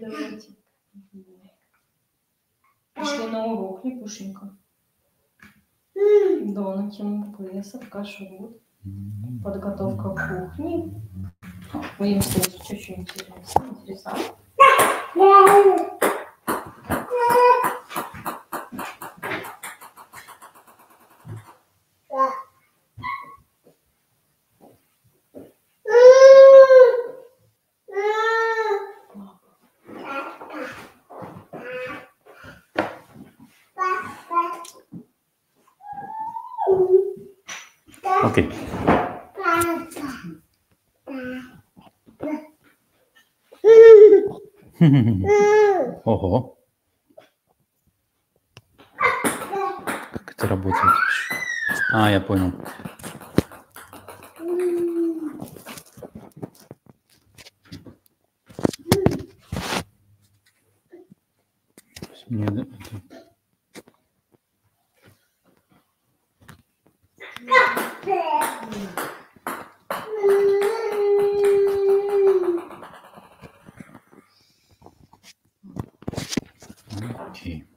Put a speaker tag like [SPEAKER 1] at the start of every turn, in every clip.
[SPEAKER 1] Давайте. Пришли на урок, Липушенька. Да, на тему Песах, кашрут, подготовка кухни. Будем сделать очень интересно.
[SPEAKER 2] Окей. Ого. Как это работает? А, я понял. Мне это... Окей.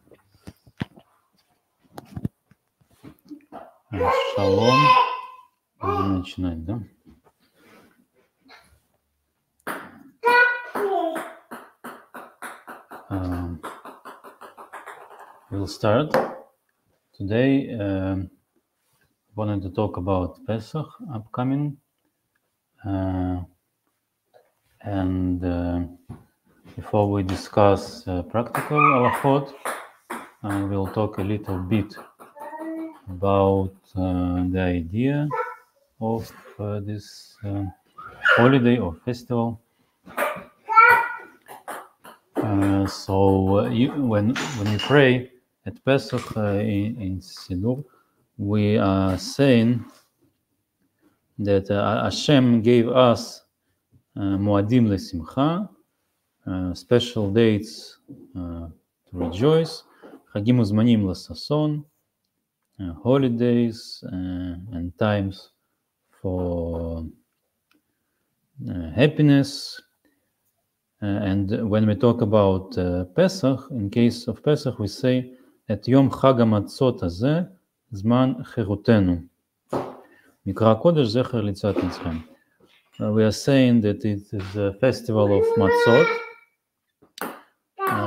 [SPEAKER 2] Шалом. Будем начинать, да? We'll start. Today, wanted to talk about Pesach upcoming, and before we discuss practical halachot, we'll talk a little bit about the idea of this holiday or festival. When we pray at Pesach in Siddur, we are saying that Hashem gave us Moadim Lesimcha, special dates to rejoice, Chagim Uzmanim Lasason, holidays and times for happiness. And when we talk about Pesach, in case of Pesach, we say that Yom Chag HaMatzot Hazeh Zman Cherutenu. Mikra Kodesh Zecher Litzat Mitzrayim. We are saying that it is a festival of Matzot.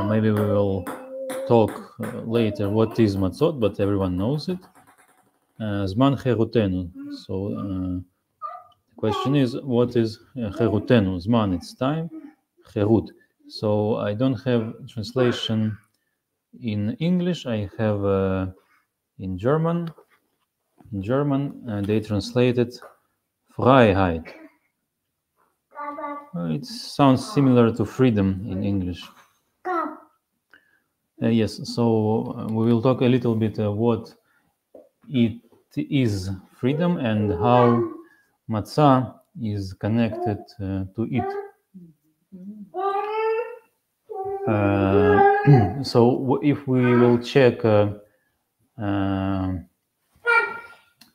[SPEAKER 2] Maybe we will talk later what is Matzot, but everyone knows it. Zman Cherutenu. So the question is, what is Cherutenu? Zman, it's time. Cherut. So I don't have translation in English. I have in German. In German, they translated Freiheit. It sounds similar to freedom in English. Yes, so we will talk a little bit what it is freedom and how matzah is connected to it. So if we will check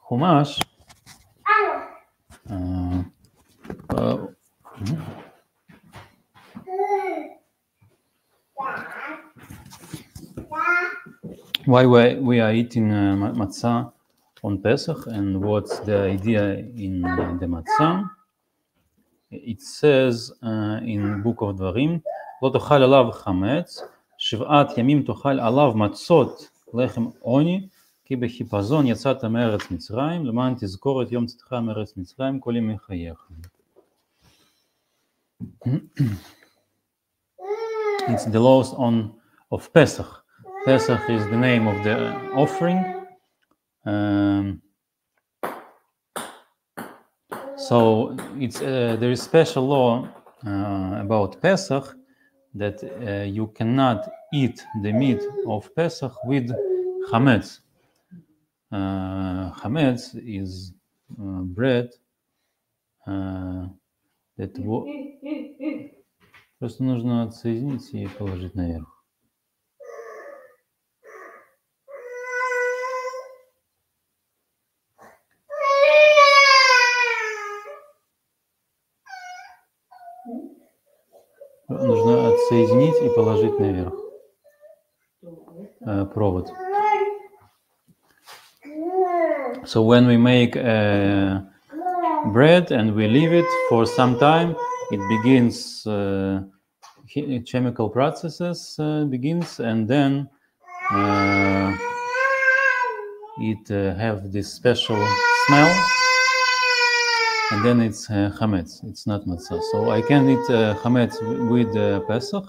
[SPEAKER 2] Chumash, why we are eating matzah on Pesach and what's the idea in the matzah. It says in book of Dvarim, לא תאכל עליו חמץ, 7 ימים תאכל עליו מצות, לחם עוני, כי בחיפזון יצאת מארץ מצרים, למען תזכור את יום צאתך מארץ מצרים כל ימי חייך. It's the laws of Pesach. Pesach is the name of the offering. So it's there is special law about Pesach that you cannot eat the meat of Pesach with chametz. Chametz is bread that просто нужно отсоединить и положить наверх. Нужно подсоединить и положить наверх провод. So when we make bread and we leave it for some time, it begins chemical processes begins, and then it have this special smell, and then it's chametz. It's not matzah. So I can eat chametz with Pesach.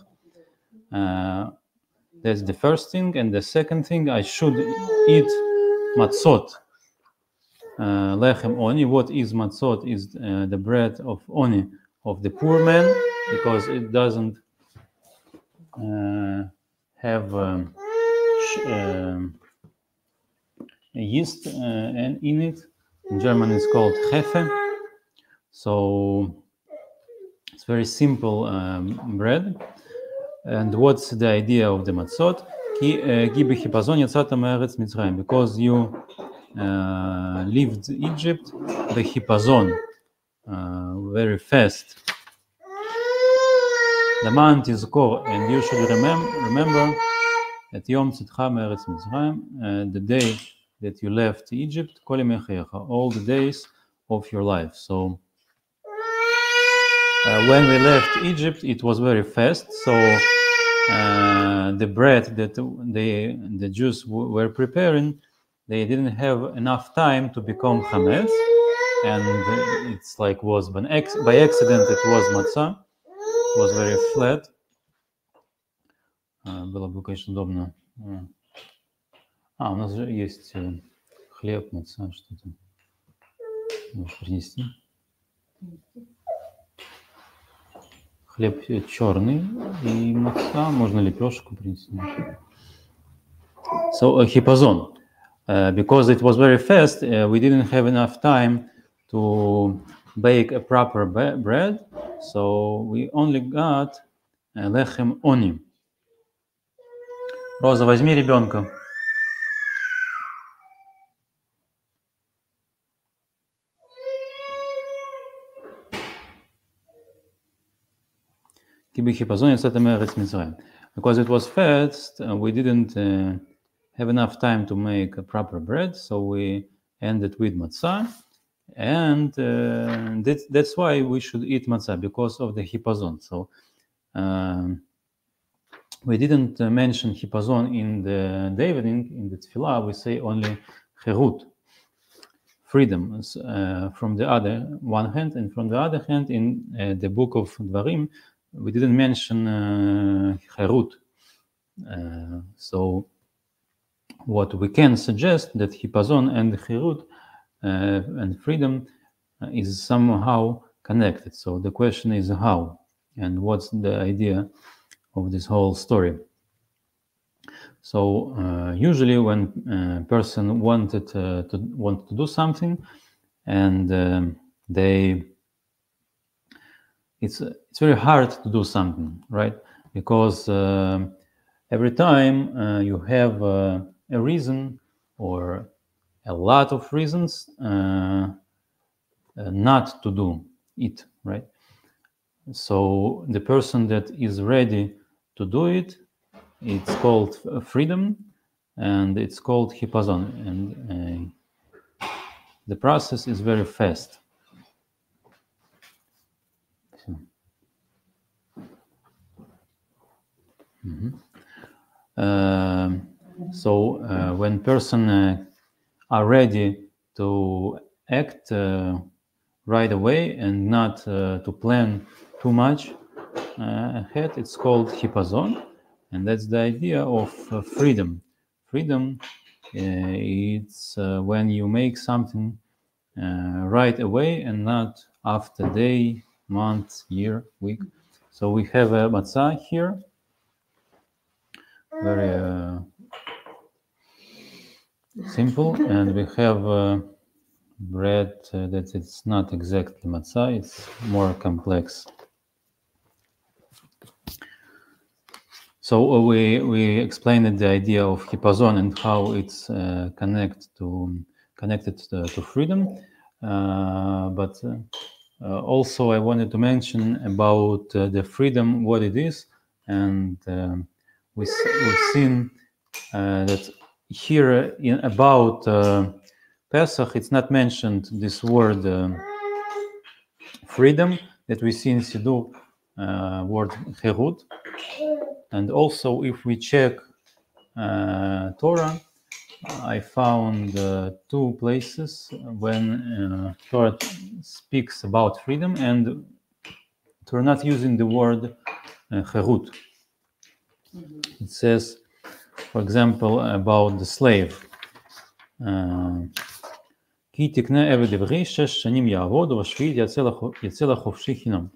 [SPEAKER 2] That's the first thing, and the second thing, I should eat matzot. Lechem oni. What is matzot? Is the bread of oni, of the poor man, because it doesn't have yeast in it. In German, it's called hefe. So it's very simple bread. And what's the idea of the matzot? Because you lived Egypt, the hipazon, very fast. The month is core, and you should remember that Yom Tzidcha Me'eretz Mitzrayim, the day that you left Egypt, all the days of your life. So when we left Egypt, it was very fast. So the bread that the Jews were preparing, they didn't have enough time to become chametz, and it's like was by accident it was matzah. It was very flat. Было бы, конечно, удобно. У нас же есть хлеб, маца, что-то. Можешь принести? Хлеб черный и маца, можно лепешку принести. So hipazon, because it was very fast, we didn't have enough time to bake a proper bread, so we only got lechem oni. Роза, возьми ребенка. Because it was fast, we didn't have enough time to make a proper bread, so we ended with matzah, and that's why we should eat matzah, because of the hipazon. So we didn't mention hipazon in the davening, in the tefillah. We say only cherut, freedom, from the other one hand, and from the other hand, in the book of Dvarim, we didn't mention cherut. So what we can suggest that hipazon and cherut and freedom is somehow connected. So the question is how, and what's the idea of this whole story. So usually when a person wanted to do something, and it's very hard to do something, right? Because every time you have a reason or a lot of reasons not to do it, right? So the person that is ready to do it, it's called freedom, and it's called hipazon, and the process is very fast. So when person are ready to act right away and not to plan too much ahead, it's called hipazon, and that's the idea of freedom. Freedom, it's when you make something right away and not after day, month, year, week. So we have a matzah here, very simple, and we have bread that it's not exactly matzah, it's more complex. So we explained the idea of hipazon and how it's connected to freedom, but also I wanted to mention about the freedom, what it is, and we've seen that here about Pesach, it's not mentioned this word freedom that we see in Siddur, word cherut. And also, if we check Torah, I found two places when Torah speaks about freedom, and Torah not using the word cherut. It says, for example, about the slave. כי תקנה עבד עברי 6 שנים יעבוד ובשביעית יצא לחופשי חינם.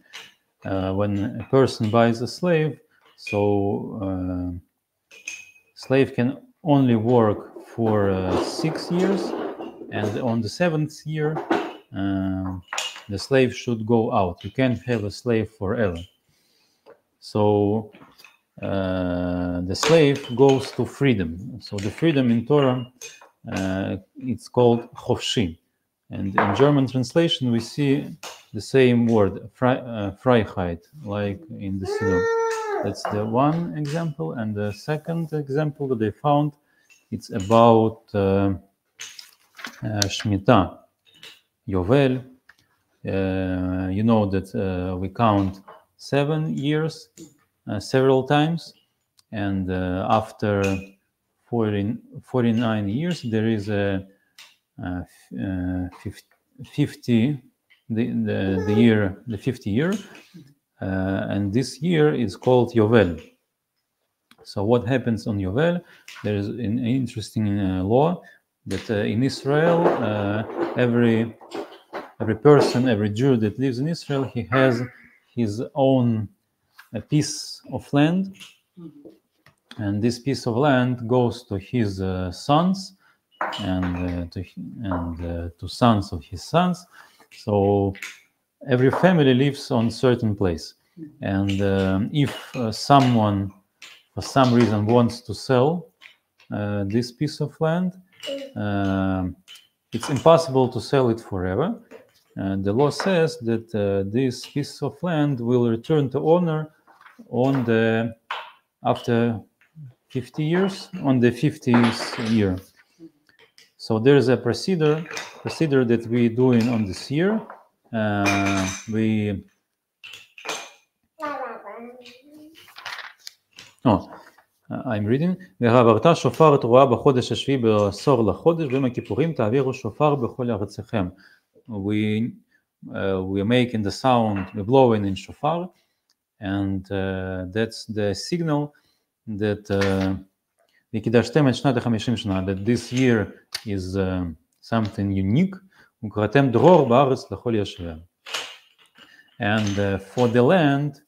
[SPEAKER 2] When a person buys a slave, so slave can only work for 6 years, and on the 7th year the slave should go out. You can't have a slave forever. So the slave goes to freedom. So the freedom in Torah, it's called chofshi, and in German translation we see the same word, Freiheit, like in the Siddur. That's the one example, and the second example that they found, it's about Shemitah, Yovel. You know that we count 7 years several times, and after 49 years there is a 50 the year, the 50 year, and this year is called Yovel. So what happens on Yovel? There is an interesting law that in Israel every person, every Jew that lives in Israel, he has his own piece of land, and this piece of land goes to his sons and to sons of his sons. So every family lives on a certain place, and if someone for some reason wants to sell this piece of land, it's impossible to sell it forever. The law says that this piece of land will return to owner on the after 50 years, on the 50th year. So there is a procedure that we doing on this year. I'm reading. והעברת שופר תרועה בחודש השביעי בעשור לחודש, ביום הכיפורים תעבירו שופר בכל ארציכם. We are making the sound, we're blowing in shofar, and that's the signal that וקידשתם את שנת ה-50 שנה, that this year is something unique, וקראתם דרור בארץ לכל יושביה. And for the land,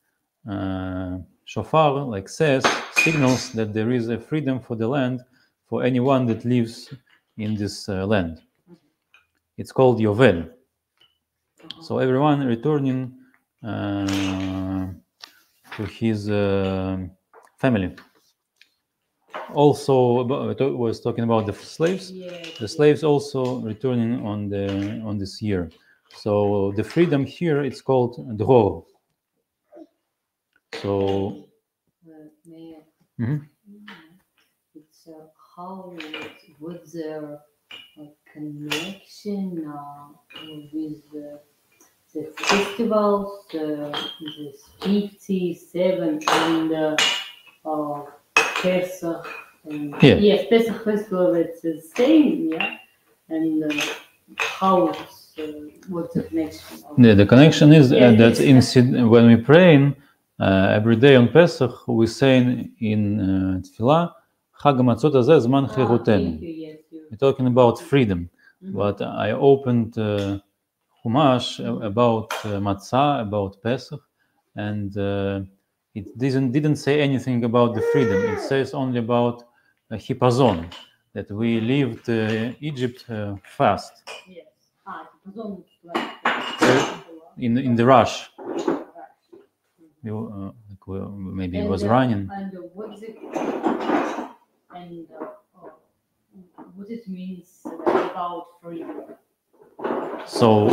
[SPEAKER 2] shofar, like says, signals that there is a freedom for the land for anyone that lives in this land. It's called Yovel. So everyone returning to his family. Also, was talking about the slaves. The slaves also returning on this year. So the freedom here, it's called dror. So
[SPEAKER 3] it's how was there a connection with the festivals, the 57 and Pesach, and yes, Pesach festival, it's the same, yeah, and how it's what's the connection?
[SPEAKER 2] The connection is that when we pray every day on Pesach, we say in Tefillah, Chag HaMatzot Hazeh Zman Cherutenu. We're talking about freedom, but I opened Chumash about Matzah, about Pesach, and it didn't say anything about the freedom. It says only about Hipazon, that we lived Egypt fast.
[SPEAKER 3] Yes. Hipazon,
[SPEAKER 2] in the rush. Maybe it was running.
[SPEAKER 3] And what is it? And what it means about freedom?
[SPEAKER 2] So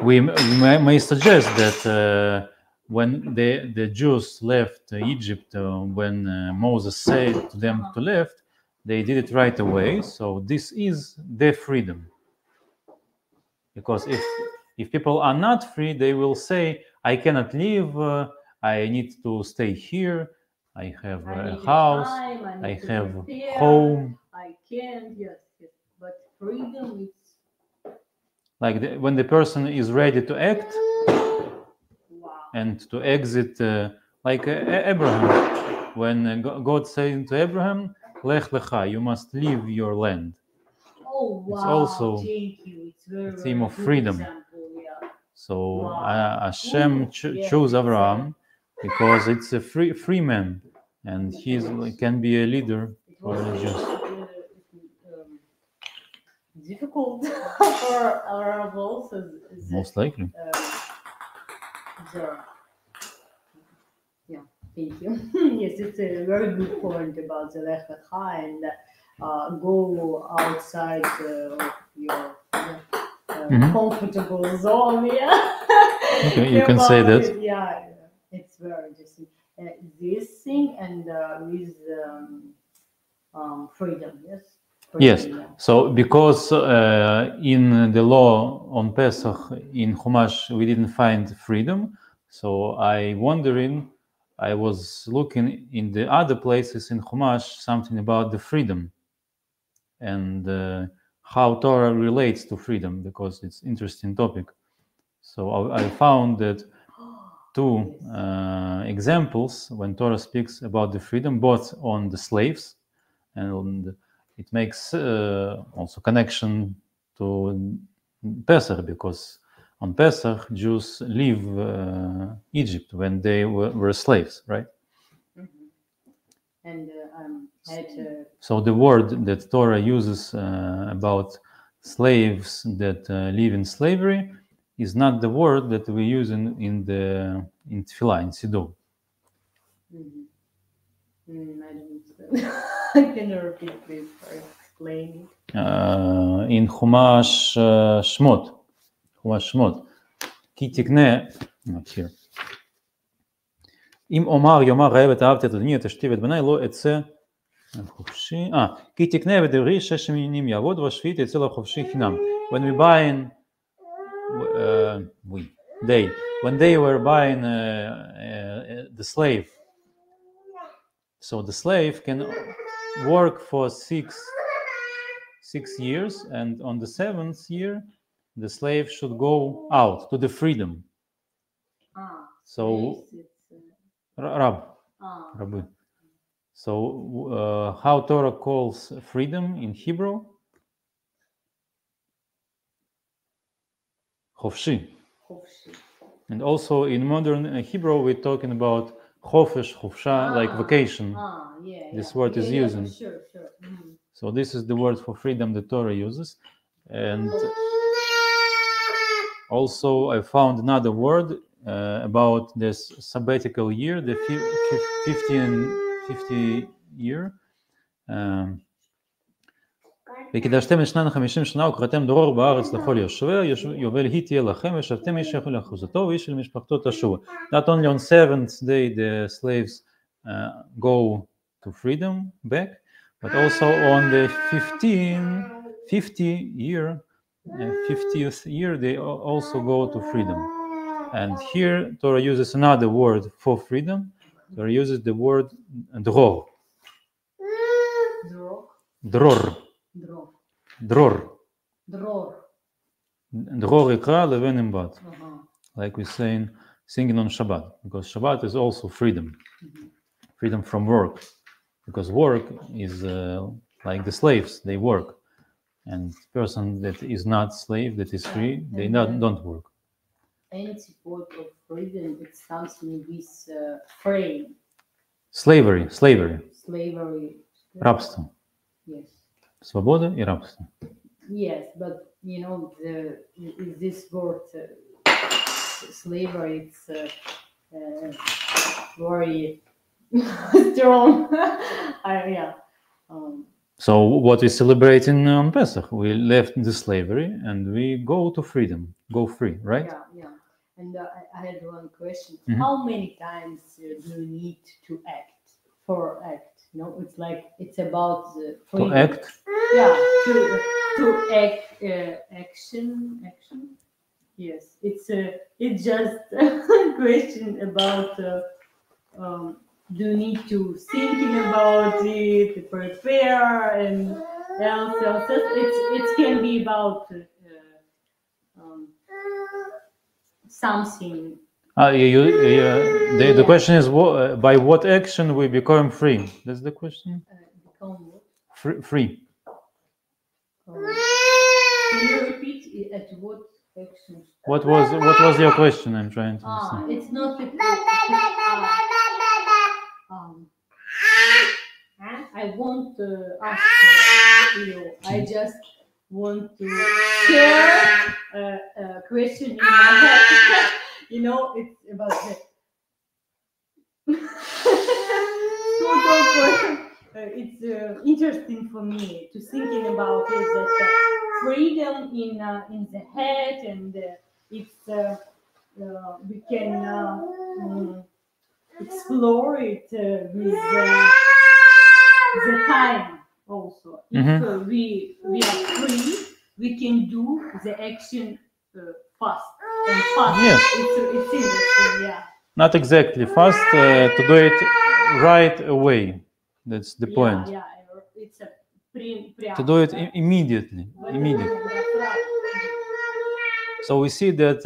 [SPEAKER 2] we may suggest that when the Jews left Egypt, when Moses said to them to left, they did it right away. So this is their freedom. Because if people are not free, they will say, I cannot leave, I need to stay here, I have a house, I have home.
[SPEAKER 3] I can't, yes. But freedom is...
[SPEAKER 2] Like when the person is ready to act
[SPEAKER 3] Wow.
[SPEAKER 2] and to exit, like Abraham, when God said to Abraham, Lech lecha, you must leave your land.
[SPEAKER 3] Oh, wow.
[SPEAKER 2] It's also
[SPEAKER 3] Thank you. It's very,
[SPEAKER 2] a theme of
[SPEAKER 3] good
[SPEAKER 2] freedom.
[SPEAKER 3] example, yeah.
[SPEAKER 2] So
[SPEAKER 3] Wow.
[SPEAKER 2] Hashem chose Abraham because it's a free man, and he can be a leader for the Jews.
[SPEAKER 3] Difficult for our roles.
[SPEAKER 2] Most likely.
[SPEAKER 3] Yeah, thank you. Yes, it's a very good point about the Lech Lecha and go outside of your comfortable zone. Yeah.
[SPEAKER 2] Okay, you can say that.
[SPEAKER 3] Yeah, it's very interesting. This thing and with freedom, yes.
[SPEAKER 2] Yes, so because in the law on Pesach in Chumash we didn't find freedom, so I was looking in the other places in Chumash something about the freedom and how Torah relates to freedom, because it's an interesting topic. So I found that two examples when Torah speaks about the freedom, both on the slaves and on it makes also connection to Pesach, because on Pesach Jews leave Egypt when they were slaves, right?
[SPEAKER 3] And
[SPEAKER 2] so the word that Torah uses about slaves that live in slavery is not the word that we use in Tefillah, in Siddur.
[SPEAKER 3] I don't understand. Can you repeat, please, or explain it?
[SPEAKER 2] In Chumash Shmot. כי תקנה, here. אם אומר יאמר ראה ותאהבת את אדוני את אשתי ואת בניי לא אצא חופשי. כי תקנה ודברי 6 ימים יעבוד והשביעית יצא לחופשי חינם. When we buying when they were buying the slave, so the slave can work for 6 years, and on the 7th year the slave should go out to the freedom. So Rabbi. So how Torah calls freedom in Hebrew? Chofshi. And also in modern Hebrew we're talking about chofesh, chofsha, like vacation. This word is used.
[SPEAKER 3] Sure.
[SPEAKER 2] So this is the word for freedom that Torah uses. And also I found another word about this sabbatical year, the 50 year. וקידשתם לשנן 50 שנה וקראתם דרור בארץ לכל יושביה, יובל היא תהיה לכם, ושבתם איש יכול לאחוזתו ואיש אל משפחתו תשובו. Not only on 7th day the slaves go to freedom back, but also on the 50th year they also go to freedom. And here Torah uses another word for freedom. Torah uses the word dror. Dror יקרא לבן עם בת. Like we singing on Shabbat, because Shabbat is also freedom. Freedom from work. Because work is like the slaves, they work. And the person that is not slave, that is free, they don't work.
[SPEAKER 3] Antipode of freedom, it's something with frame.
[SPEAKER 2] Slavery. Рабство.
[SPEAKER 3] Yes.
[SPEAKER 2] Свобода и рабство.
[SPEAKER 3] Yes, but you know this word slavery, it's very strong.
[SPEAKER 2] So what we're celebrating on Pesach, we left the slavery and we go to freedom, go free, right?
[SPEAKER 3] Yeah. And I had one question.
[SPEAKER 2] Mhm.
[SPEAKER 3] How many times do you need to act for act? No, it's like it's about the
[SPEAKER 2] To
[SPEAKER 3] freedom.
[SPEAKER 2] act.
[SPEAKER 3] Yeah, to act action. Yes, it's just a question about do you need to thinking about it, to prepare, and else. It can be about something.
[SPEAKER 2] The question is by what action we become free? That's the question.
[SPEAKER 3] Become what?
[SPEAKER 2] Free.
[SPEAKER 3] Can you repeat it? At what action?
[SPEAKER 2] What was your question? I'm trying to understand.
[SPEAKER 3] It's not a I won't ask you. I just want to share a question in my head. You know, it's about the it's interesting for me to thinking about it that freedom in the head, and it's we can explore it with the time also. If we are free, we can do the action fast and fast.
[SPEAKER 2] Yes.
[SPEAKER 3] It's interesting, yeah.
[SPEAKER 2] Not exactly fast, to do it right away. That's the point.
[SPEAKER 3] Yeah, it's a
[SPEAKER 2] To do it immediately. So we see that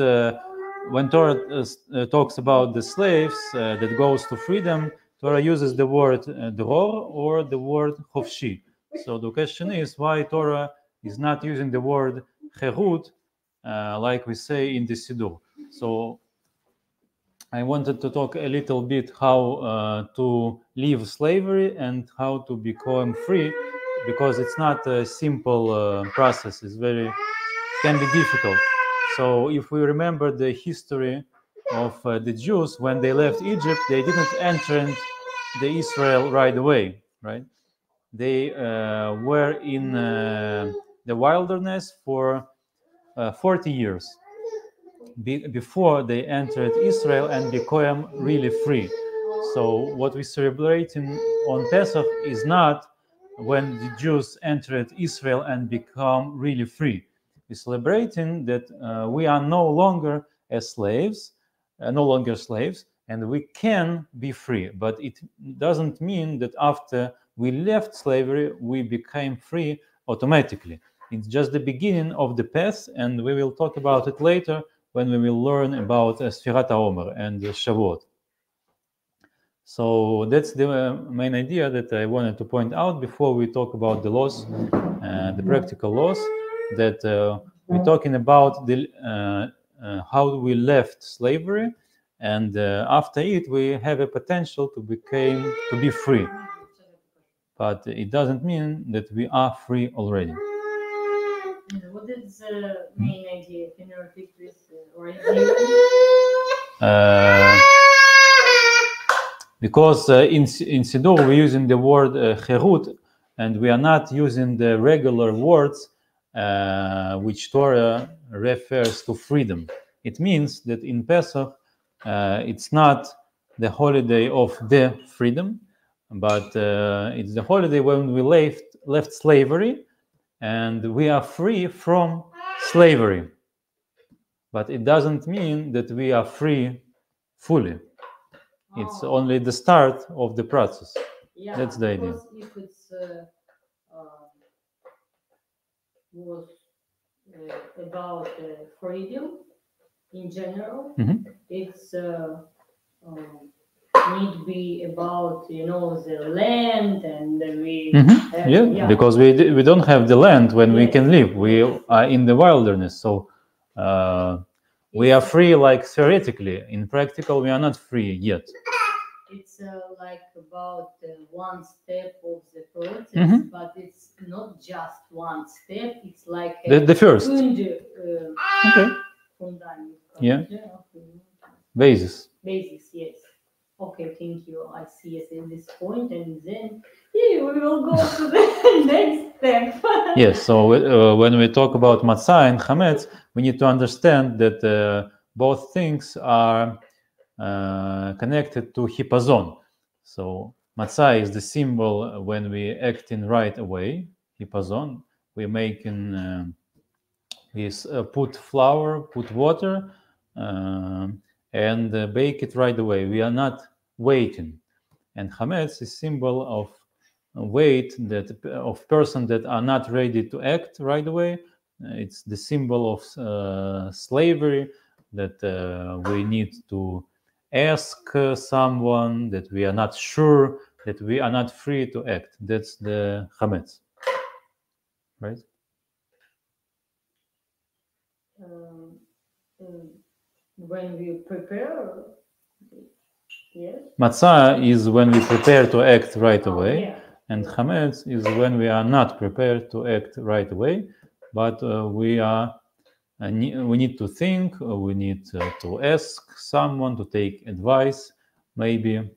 [SPEAKER 2] when Torah talks about the slaves that goes to freedom, Torah uses the word dror or the word chofshi. So the question is why Torah is not using the word cherut like we say in the Siddur. So I wanted to talk a little bit how to leave slavery and how to become free, because it's not a simple process. It can be difficult. So if we remember the history of the Jews, when they left Egypt, they didn't enter the Israel right away, right? They were in the wilderness for 40 years before they entered Israel and became really free. So what we celebrate on Pesach is not when the Jews entered Israel and become really free. We're celebrating that we are no longer slaves, and we can be free. But it doesn't mean that after we left slavery, we became free automatically. It's just the beginning of the path, and we will talk about it later when we will learn about Sfirat HaOmer and Shavuot. So that's the main idea that I wanted to point out before we talk about the laws, the practical laws, that we're talking about how we left slavery, and after it we have a potential to be free. But it doesn't mean that we are free already.
[SPEAKER 3] What is the main idea? Can you repeat this?
[SPEAKER 2] Because in Siddur we're using the word cherut, and we are not using the regular words which Torah refers to freedom. It means that in Pesach it's not the holiday of the freedom, but it's the holiday when we left slavery and we are free from slavery. But it doesn't mean that we are free fully. It's only the start of the process.
[SPEAKER 3] Yeah,
[SPEAKER 2] that's the idea.
[SPEAKER 3] If it's was about freedom in general, it's need to be about the land, and we
[SPEAKER 2] because we don't have the land when we can live. We are in the wilderness, so we are free, like theoretically. In practical, we are not free yet.
[SPEAKER 3] It's like about one step of the process, but it's not just one step. It's like
[SPEAKER 2] the first basis.
[SPEAKER 3] Yes. Okay, thank you. I see it in this point, and then we will go to the next step.
[SPEAKER 2] Yes, so when we talk about matzah and chametz, we need to understand that both things are connected to hipazon. So matzah is the symbol when we act in right away. Hipazon, we making is put flour, put water, and bake it right away. We are not waiting. And chametz is symbol of wait, that of person that are not ready to act right away. It's the symbol of slavery, that we need to ask someone, that we are not sure, that we are not free to act. That's the chametz, right?
[SPEAKER 3] When we prepare, yes.
[SPEAKER 2] Matzah is when we prepare to act right away,
[SPEAKER 3] Yeah.
[SPEAKER 2] and chametz is when we are not prepared to act right away, but we need to think, we need to ask someone, to take advice. Maybe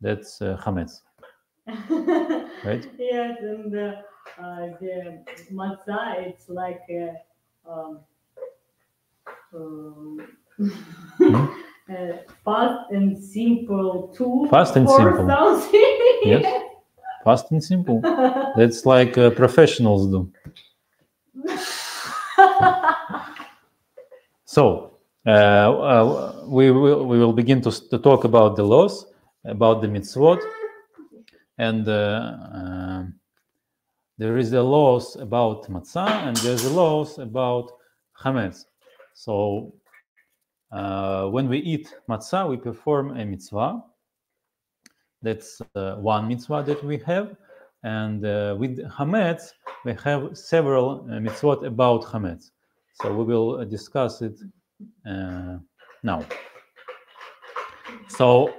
[SPEAKER 2] that's chametz, right?
[SPEAKER 3] Yes, and the matzah, it's like fast and simple tool.
[SPEAKER 2] Fast and
[SPEAKER 3] for
[SPEAKER 2] simple.
[SPEAKER 3] something.
[SPEAKER 2] Yes. Fast and simple. That's like professionals do. So we will begin to talk about the laws, about the mitzvot, and there is a laws about matzah, and there's a laws about chametz. So when we eat matzah, we perform a mitzvah. That's one mitzvah that we have, and with chametz we have several mitzvot about chametz. So we will discuss it now. So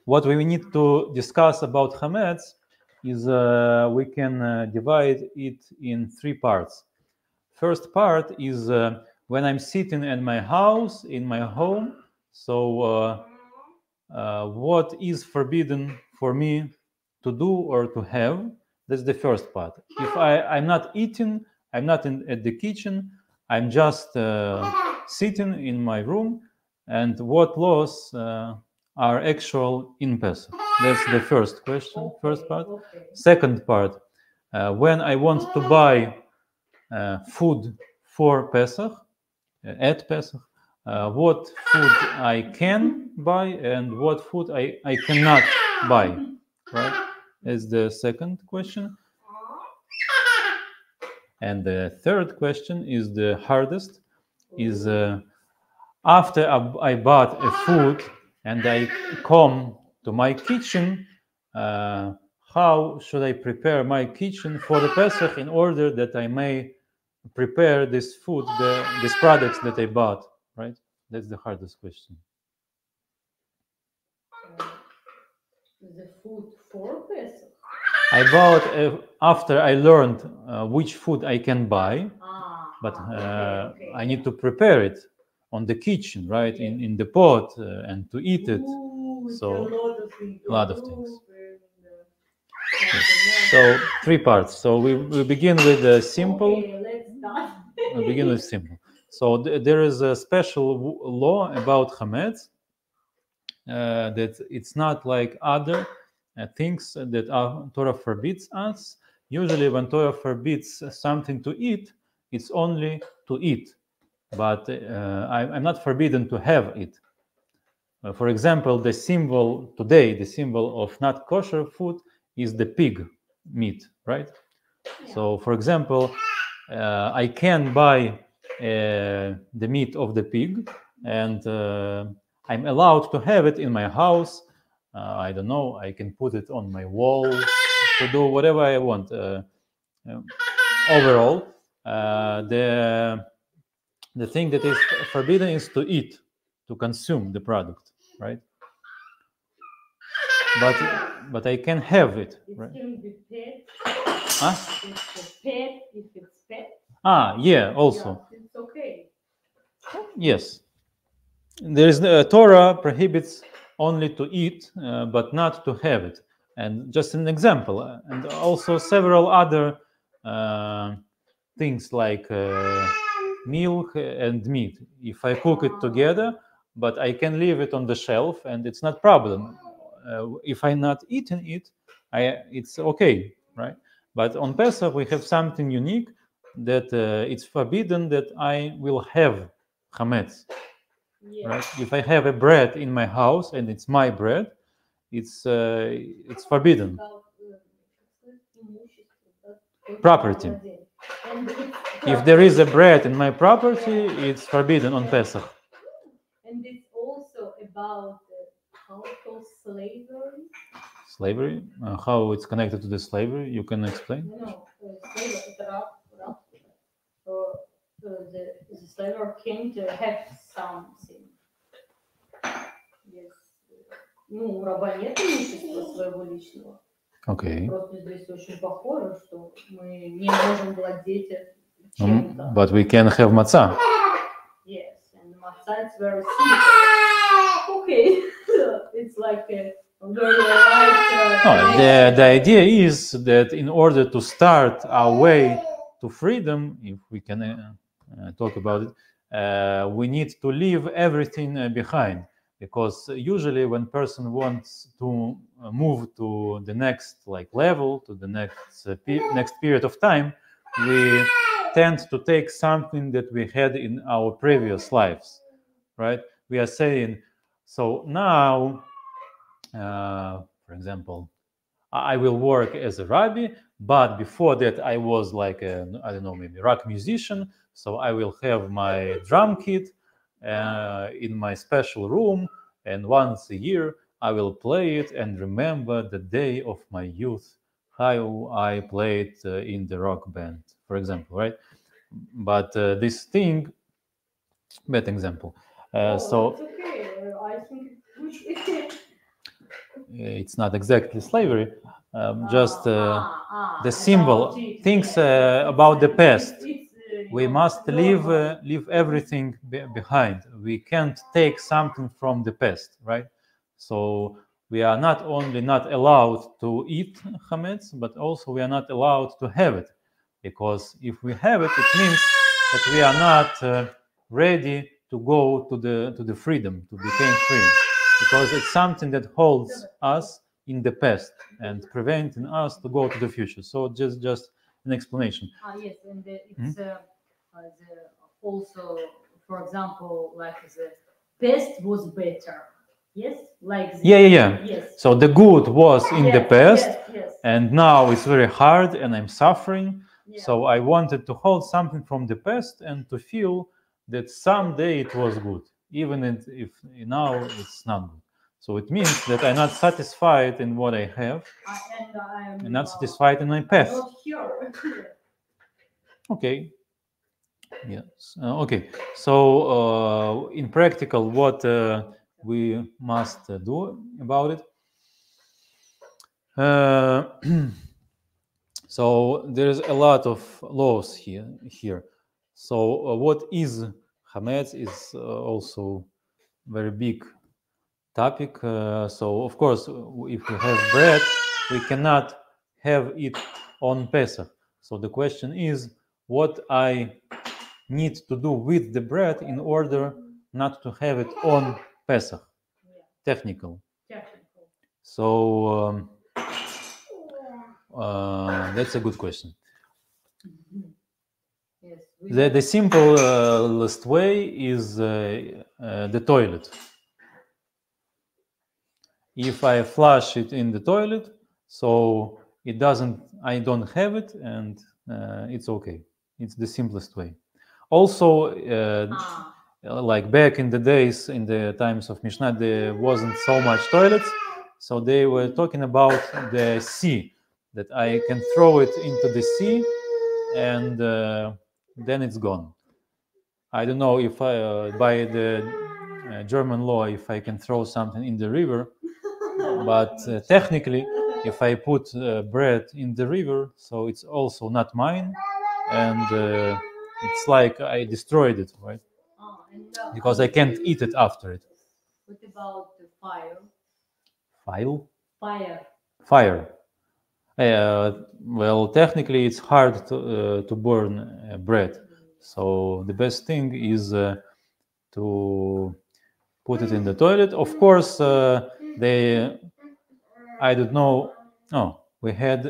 [SPEAKER 2] what we need to discuss about chametz is we can divide it in three parts. First part is when I'm sitting in my house, in my home. So what is forbidden for me to do or to have? That's the first part. If I'm not eating, I'm not at the kitchen, I'm just sitting in my room, and what laws are actual in Pesach? That's the first question, first part.
[SPEAKER 3] Okay.
[SPEAKER 2] Second part, when I want to buy food for Pesach, at Pesach, what food I can buy and what food I cannot buy, right? Is the second question. And the third question is the hardest, is after I bought a food and I come to my kitchen, how should I prepare my kitchen for the Pesach in order that I may prepare this food, these products that I bought, right? That's the hardest question.
[SPEAKER 3] The food for Pesach.
[SPEAKER 2] I bought after I learned which food I can buy, but
[SPEAKER 3] Okay.
[SPEAKER 2] I need to prepare it on the kitchen, right?
[SPEAKER 3] Yeah.
[SPEAKER 2] In the pot and to eat it.
[SPEAKER 3] Ooh, it's
[SPEAKER 2] So,
[SPEAKER 3] a lot of things.
[SPEAKER 2] a lot of things.
[SPEAKER 3] And,
[SPEAKER 2] So three parts. So we begin with the simple.
[SPEAKER 3] Okay, let's start.
[SPEAKER 2] We begin with simple. So there is a special law about chametz that it's not like other things that Torah forbids us. Usually when Torah forbids something to eat, it's only to eat. But I'm not forbidden to have it. For example, the symbol today, the symbol of not kosher food is the pig meat, right?
[SPEAKER 3] Yeah.
[SPEAKER 2] So, for example, I can buy the meat of the pig, and I'm allowed to have it in my house. I don't know, I can put it on my wall to do whatever I want. Overall, the thing that is forbidden is to eat, to consume the product, right? But I can have it,
[SPEAKER 3] It
[SPEAKER 2] right?
[SPEAKER 3] can be pet.
[SPEAKER 2] Huh?
[SPEAKER 3] It's a pet if it's pet.
[SPEAKER 2] Yeah, also.
[SPEAKER 3] Yeah, it's okay.
[SPEAKER 2] Yes. There is Torah prohibits only to eat, but not to have it. And just an example, and also several other things like milk and meat. If I cook it together, but I can leave it on the shelf and it's not problem. If I'm not eating it, it's okay, right? But on Pesach we have something unique that it's forbidden that I will have chametz.
[SPEAKER 3] Yes.
[SPEAKER 2] Right? If I have a bread in my house and it's my bread, it's forbidden. Property.
[SPEAKER 3] And
[SPEAKER 2] If there is a bread in my property, it's forbidden on Pesach.
[SPEAKER 3] And it's also about household slavery.
[SPEAKER 2] Slavery? How it's connected to the slavery? You can explain?
[SPEAKER 3] No, slavery. The slaver came to have something. Yes. Ну, у раба нет имущества своего личного.
[SPEAKER 2] Okay.
[SPEAKER 3] Просто здесь очень похоже, что мы не можем владеть чем-то.
[SPEAKER 2] But we can have matzah.
[SPEAKER 3] Yes, and matzah is very simple. Okay, it's like a very light.
[SPEAKER 2] No, the idea is that in order to start our way to freedom, if we can talk about it, we need to leave everything behind. Because usually when person wants to move to the next level, to the next period of time, we tend to take something that we had in our previous lives, right? We are saying, so now, for example, I will work as a rabbi, but before that I was like a, I don't know, maybe rock musician, so I will have my drum kit in my special room, and once a year I will play it and remember the day of my youth, how I played in the rock band, for example, right? But this thing, bad example. So
[SPEAKER 3] it's okay. I think
[SPEAKER 2] it's not exactly slavery, just the symbol, things about the past. We must leave everything behind. We can't take something from the past, right? So we are not only not allowed to eat chametz, but also we are not allowed to have it, because if we have it, it means that we are not ready to go to the freedom, to become free, because it's something that holds us in the past and preventing us to go to the future. So just an explanation.
[SPEAKER 3] Yes, and it's also, for example, like the past was better. Yes, like
[SPEAKER 2] yeah.
[SPEAKER 3] Yes.
[SPEAKER 2] So the good was in the past,
[SPEAKER 3] yes.
[SPEAKER 2] and now it's very hard, and I'm suffering.
[SPEAKER 3] Yeah.
[SPEAKER 2] So I wanted to hold something from the past and to feel that someday it was good, even if now it's not good. So it means that I'm not satisfied in what I have,
[SPEAKER 3] and
[SPEAKER 2] I'm not satisfied in my past.
[SPEAKER 3] Not here.
[SPEAKER 2] Okay. Yes. Okay. So in practical, what we must do about it? So there is a lot of laws here. So what is chametz is also very big topic. So of course, if we have bread, we cannot have it on Pesach. So the question is, what I need to do with the bread in order not to have it on Pesach? Technical. So that's a good question.
[SPEAKER 3] Yes,
[SPEAKER 2] The simplest way is the toilet. If I flush it in the toilet, so I don't have it, and it's okay. It's the simplest way. Also, like back in the days, in the times of Mishnah, there wasn't so much toilets, so they were talking about the sea, that I can throw it into the sea, and then it's gone. I don't know if by the German law, if I can throw something in the river, but technically, if I put bread in the river, so it's also not mine, and it's like I destroyed it, right? Because I can't eat it after it.
[SPEAKER 3] What about the fire?
[SPEAKER 2] Fire. Well, technically, it's hard to burn bread. So the best thing is to put it in the toilet. Of course, I don't know. Oh, we had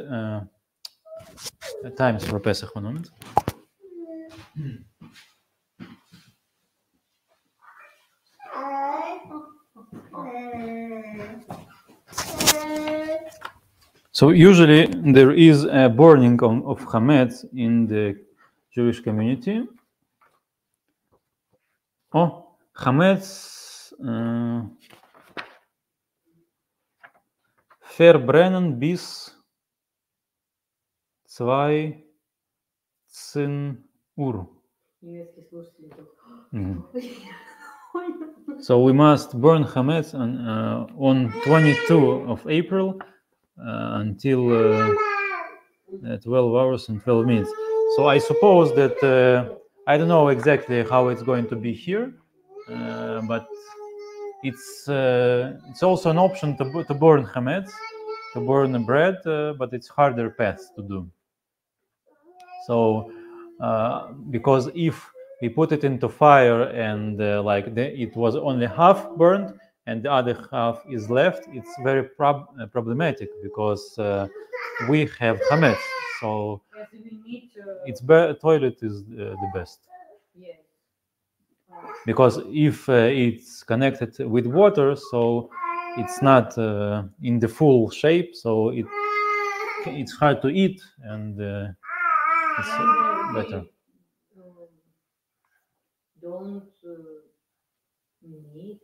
[SPEAKER 2] times for Pesach. 1 moment. So usually there is a burning of chametz in the Jewish community. Oh, chametz verbrennen bis 2 Uhr. So we must burn chametz on 22 of April until 12 hours and 12 minutes. So I suppose that I don't know exactly how it's going to be here, but it's also an option to burn chametz, to burn bread, but it's harder path to do. So because if we put it into fire and it was only half burned and the other half is left, it's very problematic because we have chametz. So it's toilet is the best.
[SPEAKER 3] Yes.
[SPEAKER 2] Because if it's connected with water, so it's not in the full shape, so it's hard to eat and it's better.
[SPEAKER 3] Don't need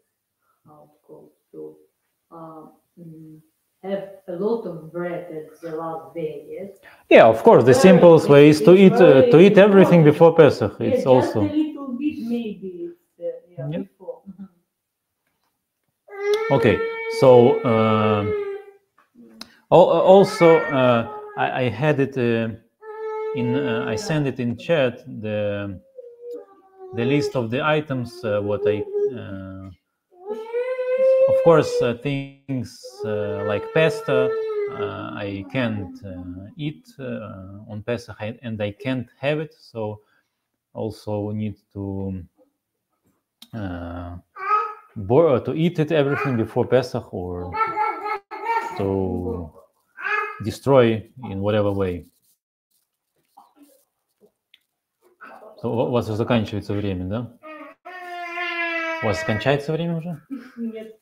[SPEAKER 3] to have a lot of bread at the last day. Yes.
[SPEAKER 2] Yeah, of course. The simplest way is to eat everything before Pesach. It's
[SPEAKER 3] just
[SPEAKER 2] also
[SPEAKER 3] a little bit, maybe.
[SPEAKER 2] Yeah.
[SPEAKER 3] Before.
[SPEAKER 2] Okay. So also I had it I sent it in chat the list of the items what I of course things like pasta I can't eat on Pesach and I can't have it, so also need to eat it everything before Pesach or to destroy in whatever way. So, у вас уже заканчивается время, да? У вас кончается время уже?
[SPEAKER 3] Нет.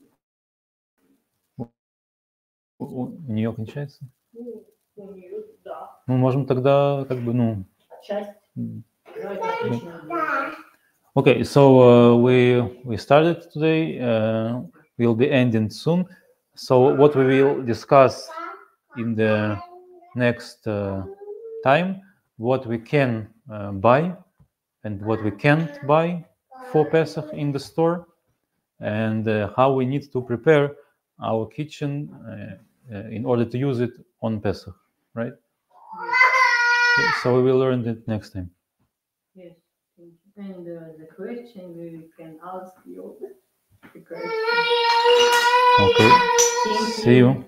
[SPEAKER 2] У нее кончается?
[SPEAKER 3] У нее, да.
[SPEAKER 2] Мы можем тогда
[SPEAKER 3] Часть.
[SPEAKER 2] Okay, so we started today. We'll be ending soon. So what we will discuss in the next time, what we can buy and what we can't buy for Pesach in the store, and how we need to prepare our kitchen in order to use it on Pesach, right? Okay, so we will learn it next time.
[SPEAKER 3] Yes. And the question we can ask you the question.
[SPEAKER 2] Okay. See you.